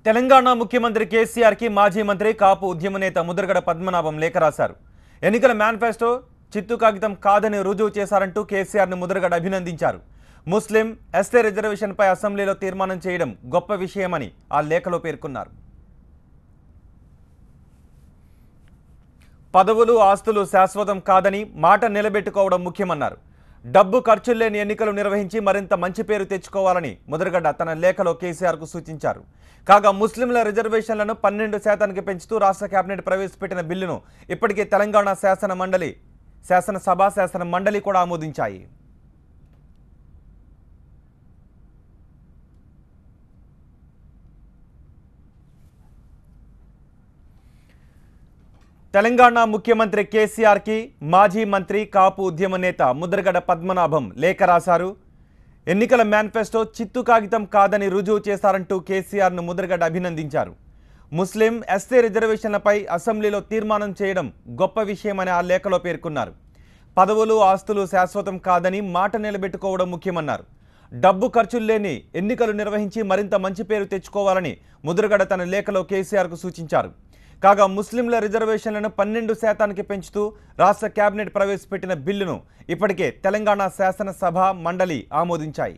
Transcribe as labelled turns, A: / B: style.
A: తెలంగాణ ముఖ్యమంత్రి కేసీఆర్ కి మాజీ మంత్రి కాపు ఉద్యమ నేత ముద్రగడ పద్మనాభం లేఖ రాశారు. ఎన్నికల మేనిఫెస్టో చిత్తు కాగితం కాదని రుజువు చేశారంటూ కేసీఆర్ ను ముద్రగడ అభినందించారు. ముస్లిం ఎస్టీ రిజర్వేషన్పై అసెంబ్లీలో తీర్మానం చేయడం గొప్ప విషయమని ఆ లేఖలో పేర్కొన్నారు. పదవులు ఆస్తులు శాశ్వతం కాదని మాట నిలబెట్టుకోవడం ముఖ్యమన్నారు. డబ్బు ఖర్చులు లేని ఎన్నికలు నిర్వహించి మరింత మంచి పేరు తెచ్చుకోవాలని ముద్రగడ్డ తన లేఖలో కేసీఆర్కు సూచించారు. కాగా ముస్లింల రిజర్వేషన్లను 12% పెంచుతూ రాష్ట్ర కేబినెట్ ప్రవేశపెట్టిన బిల్లును ఇప్పటికే తెలంగాణ శాసన మండలి కూడా ఆమోదించాయి. తెలంగాణ ముఖ్యమంత్రి కేసీఆర్ కి మాజీ మంత్రి కాపు ఉద్యమ నేత ముద్రగడ పద్మనాభం లేఖ రాశారు. ఎన్నికల మేనిఫెస్టో చిత్తు కాగితం కాదని రుజువు చేశారంటూ కేసీఆర్ను ముద్రగడ అభినందించారు. ముస్లిం ఎస్టీ రిజర్వేషన్లపై అసెంబ్లీలో తీర్మానం చేయడం గొప్ప విషయమని ఆ లేఖలో పేర్కొన్నారు. పదవులు ఆస్తులు శాశ్వతం కాదని మాట నిలబెట్టుకోవడం ముఖ్యమన్నారు. డబ్బు ఖర్చులు లేని ఎన్నికలు నిర్వహించి మరింత మంచి పేరు తెచ్చుకోవాలని ముద్రగడ తన లేఖలో కేసీఆర్కు సూచించారు. కాగా ముస్లింల రిజర్వేషన్లను 12% పెంచుతూ రాష్ట్ర కేబినెట్ ప్రవేశపెట్టిన బిల్లును ఇప్పటికే తెలంగాణ శాసనసభ మండలి ఆమోదించాయి.